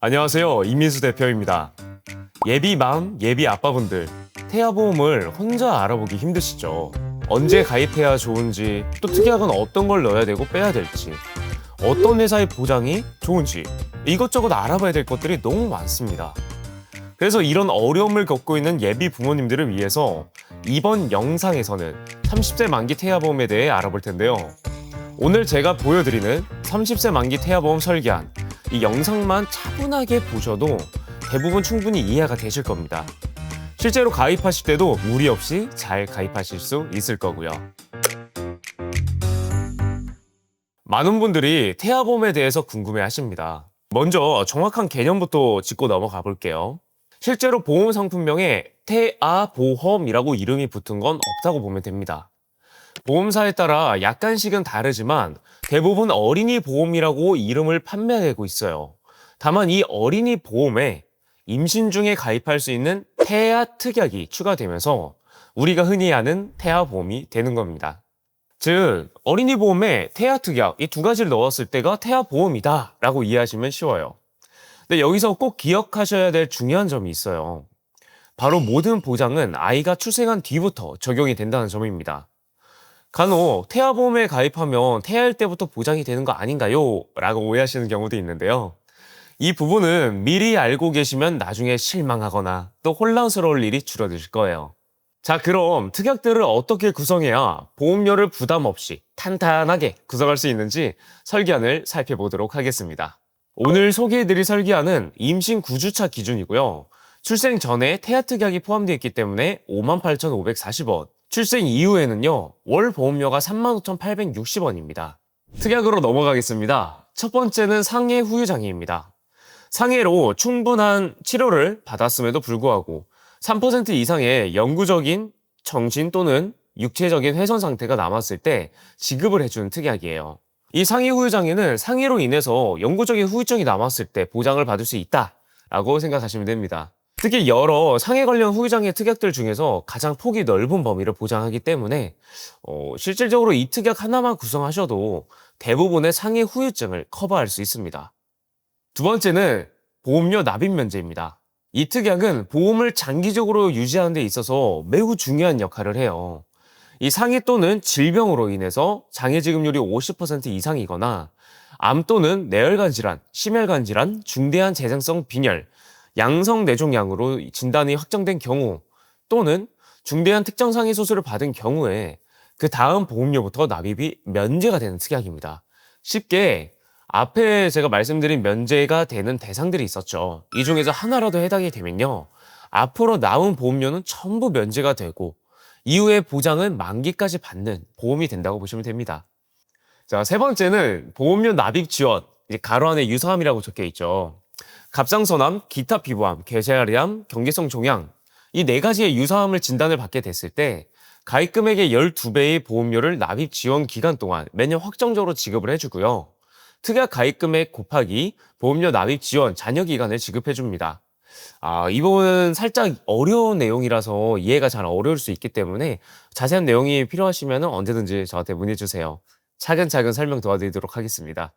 안녕하세요. 이민수 대표입니다. 예비맘, 예비 아빠분들, 태아보험을 혼자 알아보기 힘드시죠? 언제 가입해야 좋은지, 또 특약은 어떤 걸 넣어야 되고 빼야 될지, 어떤 회사의 보장이 좋은지, 이것저것 알아봐야 될 것들이 너무 많습니다. 그래서 이런 어려움을 겪고 있는 예비 부모님들을 위해서 이번 영상에서는 30세 만기 태아보험에 대해 알아볼 텐데요. 오늘 제가 보여드리는 30세 만기 태아보험 설계안, 이 영상만 차분하게 보셔도 대부분 충분히 이해가 되실 겁니다. 실제로 가입하실 때도 무리 없이 잘 가입하실 수 있을 거고요. 많은 분들이 태아보험에 대해서 궁금해 하십니다. 먼저 정확한 개념부터 짚고 넘어가 볼게요. 실제로 보험 상품명에 태아보험이라고 이름이 붙은 건 없다고 보면 됩니다. 보험사에 따라 약간씩은 다르지만 대부분 어린이 보험이라고 이름을 판매하고 있어요. 다만 이 어린이 보험에 임신 중에 가입할 수 있는 태아 특약이 추가되면서 우리가 흔히 아는 태아보험이 되는 겁니다. 즉, 어린이 보험에 태아 특약 이 두 가지를 넣었을 때가 태아보험이다 라고 이해하시면 쉬워요. 근데 여기서 꼭 기억하셔야 될 중요한 점이 있어요. 바로 모든 보장은 아이가 출생한 뒤부터 적용이 된다는 점입니다. 간혹 태아보험에 가입하면 태아일 때부터 보장이 되는 거 아닌가요? 라고 오해하시는 경우도 있는데요. 이 부분은 미리 알고 계시면 나중에 실망하거나 또 혼란스러울 일이 줄어들 거예요. 자, 그럼 특약들을 어떻게 구성해야 보험료를 부담 없이 탄탄하게 구성할 수 있는지 설계안을 살펴보도록 하겠습니다. 오늘 소개해드릴 설계안은 임신 9주차 기준이고요. 출생 전에 태아 특약이 포함되어 있기 때문에 58,540원, 출생 이후에는요, 월 보험료가 35,860원입니다. 특약으로 넘어가겠습니다. 첫 번째는 상해 후유 장애입니다. 상해로 충분한 치료를 받았음에도 불구하고 3% 이상의 영구적인 정신 또는 육체적인 훼손 상태가 남았을 때 지급을 해주는 특약이에요. 이 상해 후유 장애는 상해로 인해서 영구적인 후유증이 남았을 때 보장을 받을 수 있다라고 생각하시면 됩니다. 특히 여러 상해 관련 후유장애 특약들 중에서 가장 폭이 넓은 범위를 보장하기 때문에 실질적으로 이 특약 하나만 구성하셔도 대부분의 상해 후유증을 커버할 수 있습니다. 두 번째는 보험료 납입 면제입니다. 이 특약은 보험을 장기적으로 유지하는 데 있어서 매우 중요한 역할을 해요. 이 상해 또는 질병으로 인해서 장애 지급률이 50% 이상이거나 암 또는 뇌혈관 질환, 심혈관 질환, 중대한 재생성 빈혈, 양성 뇌종양으로 진단이 확정된 경우 또는 중대한 특정 상해 수술을 받은 경우에 그 다음 보험료부터 납입이 면제가 되는 특약입니다. 쉽게 앞에 제가 말씀드린 면제가 되는 대상들이 있었죠. 이 중에서 하나라도 해당이 되면요, 앞으로 남은 보험료는 전부 면제가 되고 이후에 보장은 만기까지 받는 보험이 된다고 보시면 됩니다. 자, 세 번째는 보험료 납입 지원, 가로 안에 유사암이라고 적혀 있죠. 갑상선암, 기타 피부암, 계쇄혈암, 경계성 종양, 이 네 가지의 유사암을 진단을 받게 됐을 때 가입 금액의 12배의 보험료를 납입 지원 기간 동안 매년 확정적으로 지급을 해주고요. 특약 가입 금액 곱하기 보험료 납입 지원 잔여 기간을 지급해 줍니다. 이 부분은 살짝 어려운 내용이라서 이해가 잘 어려울 수 있기 때문에 자세한 내용이 필요하시면 언제든지 저한테 문의해 주세요. 차근차근 설명 도와드리도록 하겠습니다.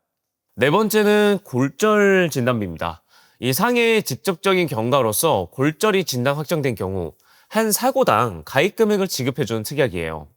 네 번째는 골절 진단비입니다. 이 상해의 직접적인 경과로서 골절이 진단 확정된 경우 한 사고당 가입 금액을 지급해주는 특약이에요.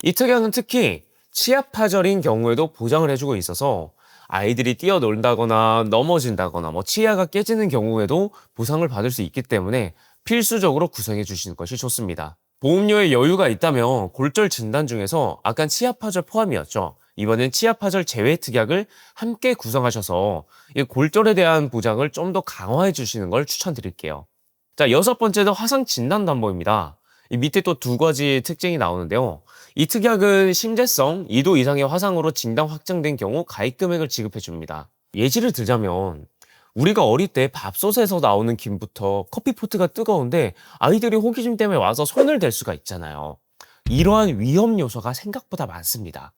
이 특약은 특히 치아파절인 경우에도 보장을 해주고 있어서 아이들이 뛰어놀다거나 넘어진다거나 치아가 깨지는 경우에도 보상을 받을 수 있기 때문에 필수적으로 구성해 주시는 것이 좋습니다. 보험료에 여유가 있다면 골절 진단 중에서 아까 치아파절 포함이었죠. 이번엔 치아파절 제외 특약을 함께 구성하셔서 이 골절에 대한 보장을 좀 더 강화해 주시는 걸 추천드릴게요. 자, 여섯 번째는 화상 진단 담보입니다. 이 밑에 또 두 가지 특징이 나오는데요. 이 특약은 심재성 2도 이상의 화상으로 진단 확정된 경우 가입 금액을 지급해 줍니다. 예시를 들자면 우리가 어릴 때 밥솥에서 나오는 김부터 커피포트가 뜨거운데 아이들이 호기심 때문에 와서 손을 댈 수가 있잖아요. 이러한 위험 요소가 생각보다 많습니다.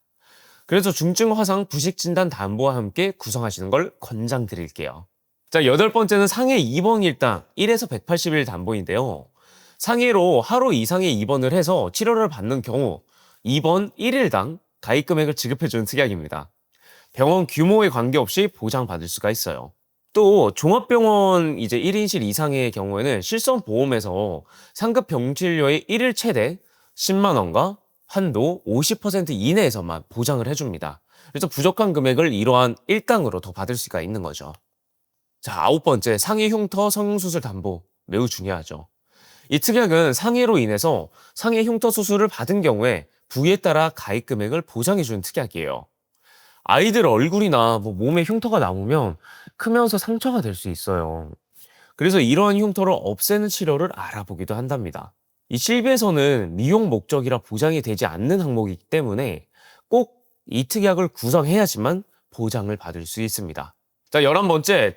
그래서 중증 화상 부식 진단 담보와 함께 구성하시는 걸 권장드릴게요. 자, 여덟 번째는 상해 입원 일당 1에서 180일 담보인데요. 상해로 하루 이상의 입원을 해서 치료를 받는 경우 입원 1일당 가입 금액을 지급해주는 특약입니다. 병원 규모에 관계없이 보장받을 수가 있어요. 또 종합병원 이제 1인실 이상의 경우에는 실손보험에서 상급 병실료의 1일 최대 10만 원과 한도 50% 이내에서만 보장을 해줍니다. 그래서 부족한 금액을 이러한 일당으로 더 받을 수가 있는 거죠. 자, 아홉 번째, 상해 흉터 성형수술 담보. 매우 중요하죠. 이 특약은 상해로 인해서 상해 흉터 수술을 받은 경우에 부위에 따라 가입 금액을 보장해주는 특약이에요. 아이들 얼굴이나 뭐 몸에 흉터가 남으면 크면서 상처가 될 수 있어요. 그래서 이러한 흉터를 없애는 치료를 알아보기도 한답니다. 이 실비에서는 미용 목적이라 보장이 되지 않는 항목이기 때문에 꼭 이 특약을 구성해야지만 보장을 받을 수 있습니다. 자, 11번째,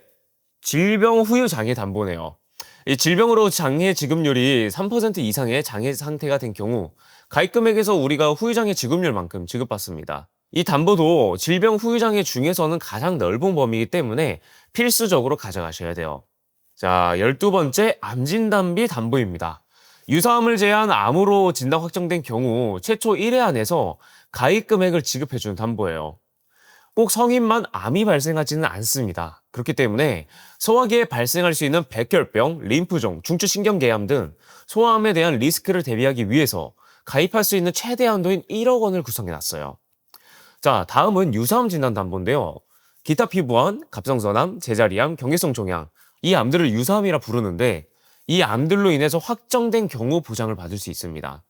질병 후유 장애 담보네요. 이 질병으로 장애 지급률이 3% 이상의 장애 상태가 된 경우 가입 금액에서 우리가 후유장애 지급률만큼 지급받습니다. 이 담보도 질병 후유장애 중에서는 가장 넓은 범위이기 때문에 필수적으로 가져가셔야 돼요. 자, 12번째, 암진단비 담보입니다. 유사암을 제한 암으로 진단 확정된 경우 최초 1회 안에서 가입 금액을 지급해주는 담보예요. 꼭 성인만 암이 발생하지는 않습니다. 그렇기 때문에 소화기에 발생할 수 있는 백혈병, 림프종, 중추신경계암 등 소아암에 대한 리스크를 대비하기 위해서 가입할 수 있는 최대 한도인 1억 원을 구성해놨어요. 자, 다음은 유사암 진단 담보인데요. 기타 피부암, 갑상선암, 제자리암, 경계성 종양, 이 암들을 유사암이라 부르는데 이 암들로 인해서 확정된 경우 보장을 받을 수 있습니다.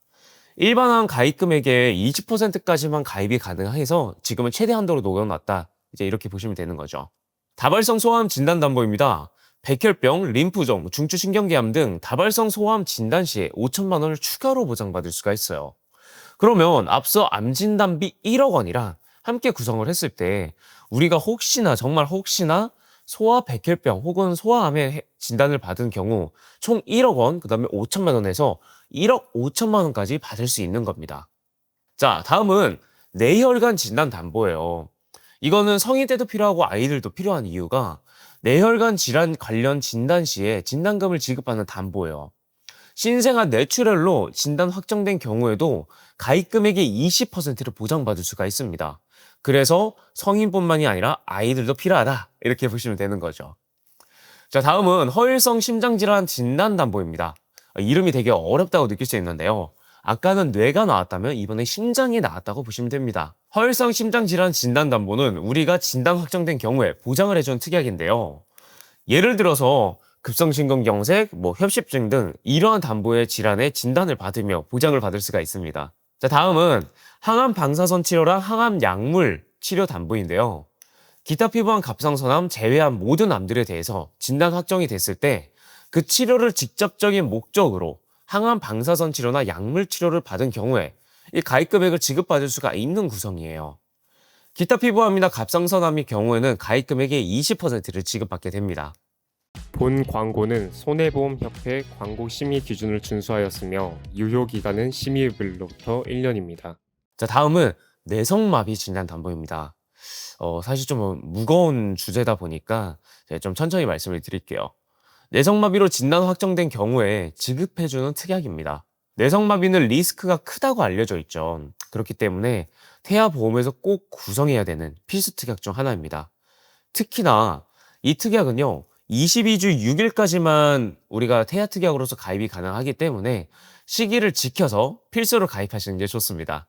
일반암 가입 금액의 20%까지만 가입이 가능해서 지금은 최대 한도로 녹여놨다. 이제 이렇게 보시면 되는 거죠. 다발성 소아암 진단 담보입니다. 백혈병, 림프종, 중추신경계암 등 다발성 소아암 진단 시에 5천만 원을 추가로 보장받을 수가 있어요. 그러면 앞서 암 진단비 1억 원이랑 함께 구성을 했을 때 우리가 혹시나 정말 혹시나 소아 백혈병 혹은 소아암의 진단을 받은 경우 총 1억 원, 그다음에 5천만 원에서 1억 5천만 원까지 받을 수 있는 겁니다. 자, 다음은 뇌혈관 진단 담보예요. 이거는 성인 때도 필요하고 아이들도 필요한 이유가 뇌혈관 질환 관련 진단 시에 진단금을 지급하는 담보예요. 신생아 뇌출혈로 진단 확정된 경우에도 가입 금액의 20%를 보장받을 수가 있습니다. 그래서 성인뿐만이 아니라 아이들도 필요하다. 이렇게 보시면 되는 거죠. 자, 다음은 허일성 심장질환 진단담보입니다. 이름이 되게 어렵다고 느낄 수 있는데요. 아까는 뇌가 나왔다면 이번엔 심장이 나왔다고 보시면 됩니다. 허일성 심장질환 진단담보는 우리가 진단 확정된 경우에 보장을 해주는 특약인데요. 예를 들어서 급성심근경색, 협심증 등 이러한 담보의 질환의 진단을 받으며 보장을 받을 수가 있습니다. 자, 다음은 항암 방사선 치료랑 항암 약물 치료 담보인데요. 기타 피부암, 갑상선암 제외한 모든 암들에 대해서 진단 확정이 됐을 때 그 치료를 직접적인 목적으로 항암 방사선 치료나 약물 치료를 받은 경우에 이 가입 금액을 지급받을 수가 있는 구성이에요. 기타 피부암이나 갑상선암의 경우에는 가입 금액의 20%를 지급받게 됩니다. 본 광고는 손해보험협회 광고 심의 기준을 준수하였으며 유효 기간은 심의일로부터 1년입니다. 자, 다음은 내성마비 진단 담보입니다. 사실 좀 무거운 주제다 보니까 제가 좀 천천히 말씀을 드릴게요. 내성마비로 진단 확정된 경우에 지급해주는 특약입니다. 내성마비는 리스크가 크다고 알려져 있죠. 그렇기 때문에 태아보험에서 꼭 구성해야 되는 필수 특약 중 하나입니다. 특히나 이 특약은요, 22주 6일까지만 우리가 태아 특약으로서 가입이 가능하기 때문에 시기를 지켜서 필수로 가입하시는 게 좋습니다.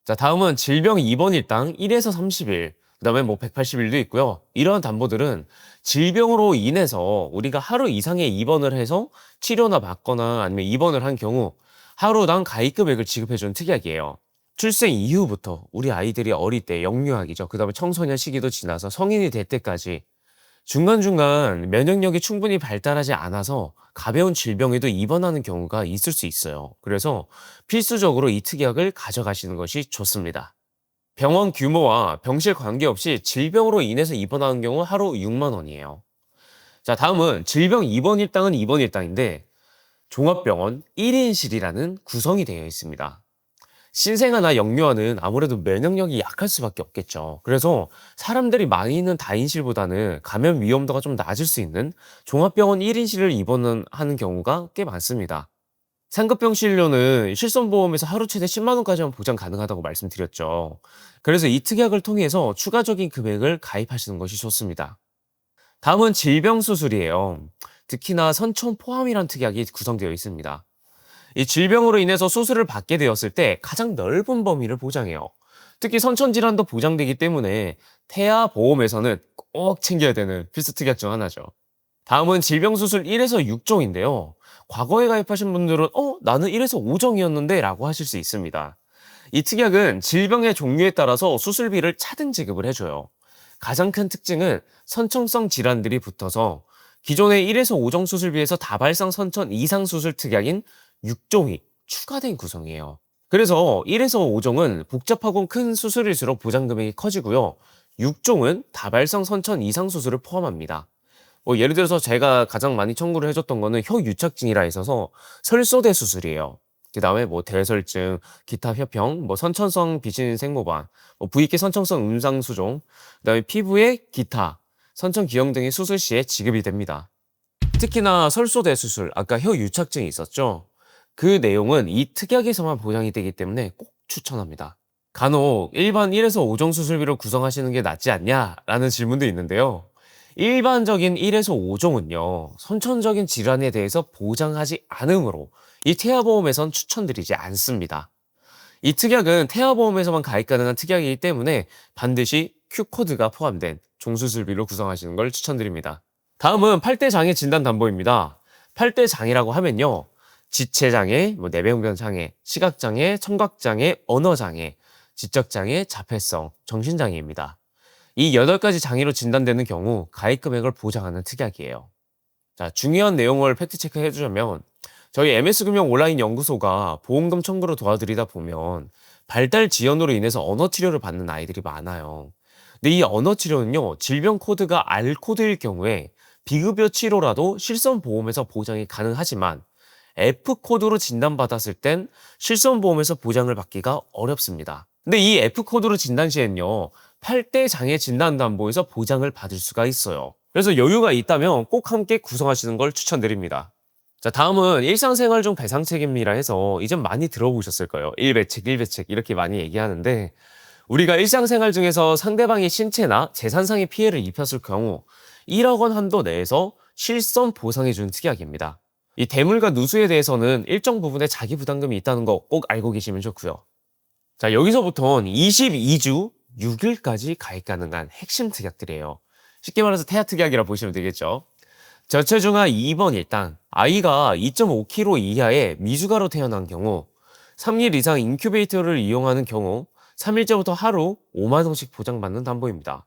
자, 다음은 질병 입원 일당 1에서 30일, 그다음에 180일도 있고요. 이러한 담보들은 질병으로 인해서 우리가 하루 이상의 입원을 해서 치료나 받거나 아니면 입원을 한 경우 하루당 가입 금액을 지급해주는 특약이에요. 출생 이후부터 우리 아이들이 어릴 때 영유아기죠. 그다음에 청소년 시기도 지나서 성인이 될 때까지 중간중간 면역력이 충분히 발달하지 않아서 가벼운 질병에도 입원하는 경우가 있을 수 있어요. 그래서 필수적으로 이 특약을 가져가시는 것이 좋습니다. 병원 규모와 병실 관계없이 질병으로 인해서 입원하는 경우 하루 6만 원이에요. 자, 다음은 질병 입원 일당은 입원 일당인데 종합병원 1인실이라는 구성이 되어 있습니다. 신생아나 영유아는 아무래도 면역력이 약할 수밖에 없겠죠. 그래서 사람들이 많이 있는 다인실보다는 감염 위험도가 좀 낮을 수 있는 종합병원 1인실을 입원하는 경우가 꽤 많습니다. 상급병실료는 실손보험에서 하루 최대 10만 원까지만 보장 가능하다고 말씀드렸죠. 그래서 이 특약을 통해서 추가적인 금액을 가입하시는 것이 좋습니다. 다음은 질병 수술이에요. 특히나 선천 포함이란 특약이 구성되어 있습니다. 이 질병으로 인해서 수술을 받게 되었을 때 가장 넓은 범위를 보장해요. 특히 선천 질환도 보장되기 때문에 태아 보험에서는 꼭 챙겨야 되는 필수 특약 중 하나죠. 다음은 질병 수술 1에서 6종인데요. 과거에 가입하신 분들은 나는 1에서 5종이었는데 라고 하실 수 있습니다. 이 특약은 질병의 종류에 따라서 수술비를 차등 지급을 해줘요. 가장 큰 특징은 선천성 질환들이 붙어서 기존의 1에서 5종 수술비에서 다발성 선천 이상 수술 특약인 6종이 추가된 구성이에요. 그래서 1에서 5종은 복잡하고 큰 수술일수록 보장 금액이 커지고요. 6종은 다발성 선천 이상 수술을 포함합니다. 예를 들어서 제가 가장 많이 청구를 해줬던 거는 혀 유착증이라 있어서 설소대 수술이에요. 그 다음에 대설증, 기타 협형, 선천성 비신 생모반, 부위계 선천성 음상 수종, 그 다음에 피부의 기타, 선천 기형 등의 수술 시에 지급이 됩니다. 특히나 설소대 수술, 아까 혀 유착증이 있었죠? 그 내용은 이 특약에서만 보장이 되기 때문에 꼭 추천합니다. 간혹 일반 1에서 5종 수술비로 구성하시는 게 낫지 않냐라는 질문도 있는데요. 일반적인 1에서 5종은요, 선천적인 질환에 대해서 보장하지 않으므로 이 태아보험에선 추천드리지 않습니다. 이 특약은 태아보험에서만 가입 가능한 특약이기 때문에 반드시 Q코드가 포함된 종수술비로 구성하시는 걸 추천드립니다. 다음은 팔대장애 진단담보입니다. 팔대장애라고 하면요, 지체장애, 내병변장애, 시각장애, 청각장애, 언어장애, 지적장애, 자폐성, 정신장애입니다. 이 8가지 장애로 진단되는 경우 가입 금액을 보장하는 특약이에요. 자, 중요한 내용을 팩트체크 해주자면 저희 MS금융 온라인 연구소가 보험금 청구를 도와드리다 보면 발달 지연으로 인해서 언어 치료를 받는 아이들이 많아요. 근데 이 언어 치료는요, 질병 코드가 R 코드일 경우에 비급여 치료라도 실손보험에서 보장이 가능하지만 F 코드로 진단받았을 땐 실손보험에서 보장을 받기가 어렵습니다. 근데 이 F 코드로 진단 시엔요, 8대 장애 진단담보에서 보장을 받을 수가 있어요. 그래서 여유가 있다면 꼭 함께 구성하시는 걸 추천드립니다. 자, 다음은 일상생활 중 배상 책임이라 해서 이젠 많이 들어보셨을 거예요. 1배책, 1배책 이렇게 많이 얘기하는데 우리가 일상생활 중에서 상대방의 신체나 재산상의 피해를 입혔을 경우 1억 원 한도 내에서 실손 보상해주는 특약입니다. 이 대물과 누수에 대해서는 일정 부분의 자기 부담금이 있다는 거 꼭 알고 계시면 좋고요. 자, 여기서부터는 22주 6일까지 가입 가능한 핵심 특약들이에요. 쉽게 말해서 태아 특약이라 보시면 되겠죠. 저체중아 2번 일당, 아이가 2.5kg 이하의 미숙아로 태어난 경우, 3일 이상 인큐베이터를 이용하는 경우 3일째부터 하루 5만 원씩 보장받는 담보입니다.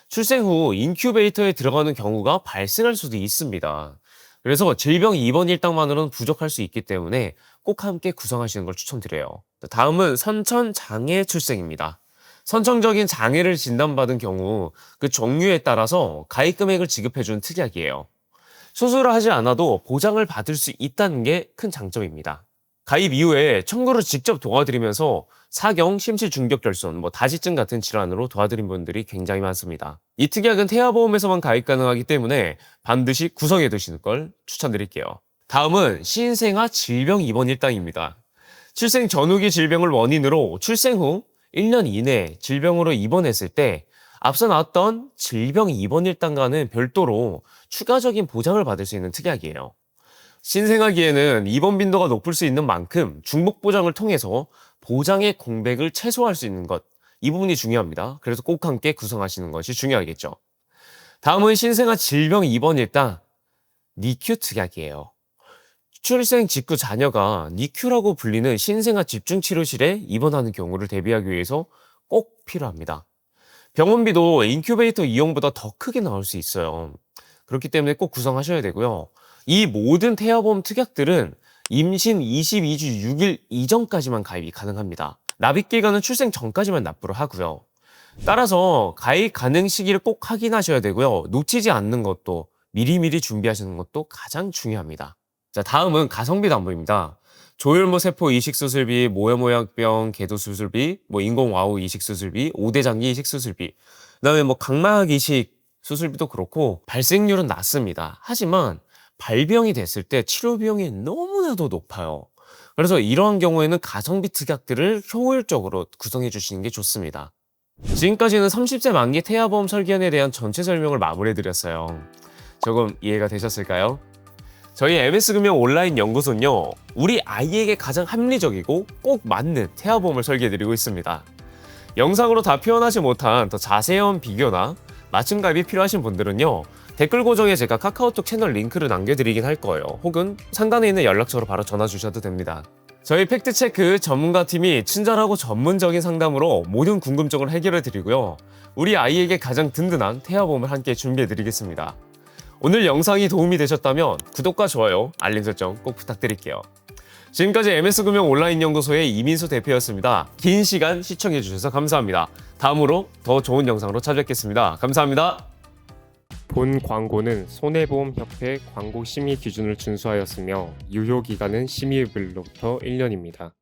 출생 후 인큐베이터에 들어가는 경우가 발생할 수도 있습니다. 그래서 질병 2번 일당만으로는 부족할 수 있기 때문에 꼭 함께 구성하시는 걸 추천드려요. 다음은 선천장애 출생입니다. 선천적인 장애를 진단받은 경우 그 종류에 따라서 가입 금액을 지급해주는 특약이에요. 수술을 하지 않아도 보장을 받을 수 있다는 게 큰 장점입니다. 가입 이후에 청구를 직접 도와드리면서 사경, 심실중격결손, 다지증 같은 질환으로 도와드린 분들이 굉장히 많습니다. 이 특약은 태아보험에서만 가입 가능하기 때문에 반드시 구성해 두시는 걸 추천드릴게요. 다음은 신생아 질병 입원 일당입니다. 출생 전후기 질병을 원인으로 출생 후 1년 이내 질병으로 입원했을 때 앞서 나왔던 질병 입원 일당과는 별도로 추가적인 보장을 받을 수 있는 특약이에요. 신생아기에는 입원 빈도가 높을 수 있는 만큼 중복 보장을 통해서 보장의 공백을 최소화할 수 있는 것, 이 부분이 중요합니다. 그래서 꼭 함께 구성하시는 것이 중요하겠죠. 다음은 신생아 질병 입원 일당 니큐 특약이에요. 출생 직후 자녀가 니큐라고 불리는 신생아 집중치료실에 입원하는 경우를 대비하기 위해서 꼭 필요합니다. 병원비도 인큐베이터 이용보다 더 크게 나올 수 있어요. 그렇기 때문에 꼭 구성하셔야 되고요. 이 모든 태아보험 특약들은 임신 22주 6일 이전까지만 가입이 가능합니다. 납입 기간은 출생 전까지만 납부를 하고요. 따라서 가입 가능 시기를 꼭 확인하셔야 되고요. 놓치지 않는 것도 미리미리 준비하시는 것도 가장 중요합니다. 자, 다음은 가성비 담보입니다. 조혈모 세포 이식 수술비, 모여모양병 개도 수술비, 인공와우 이식 수술비, 5대 장기 이식 수술비, 그다음에 각막 이식 수술비도 그렇고 발생률은 낮습니다. 하지만 발병이 됐을 때 치료 비용이 너무나도 높아요. 그래서 이러한 경우에는 가성비 특약들을 효율적으로 구성해 주시는 게 좋습니다. 지금까지는 30세 만기 태아보험 설계안에 대한 전체 설명을 마무리해드렸어요. 조금 이해가 되셨을까요? 저희 MS금융 온라인 연구소는요, 우리 아이에게 가장 합리적이고 꼭 맞는 태아보험을 설계해드리고 있습니다. 영상으로 다 표현하지 못한 더 자세한 비교나 맞춤 가입이 필요하신 분들은요, 댓글 고정에 제가 카카오톡 채널 링크를 남겨드리긴 할 거예요. 혹은 상단에 있는 연락처로 바로 전화 주셔도 됩니다. 저희 팩트체크 전문가팀이 친절하고 전문적인 상담으로 모든 궁금증을 해결해드리고요, 우리 아이에게 가장 든든한 태아보험을 함께 준비해드리겠습니다. 오늘 영상이 도움이 되셨다면 구독과 좋아요, 알림 설정 꼭 부탁드릴게요. 지금까지 MS금융 온라인 연구소의 이민수 대표였습니다. 긴 시간 시청해주셔서 감사합니다. 다음으로 더 좋은 영상으로 찾아뵙겠습니다. 감사합니다. 본 광고는 손해보험협회 광고 심의 기준을 준수하였으며 유효 기간은 심의일로부터 1년입니다.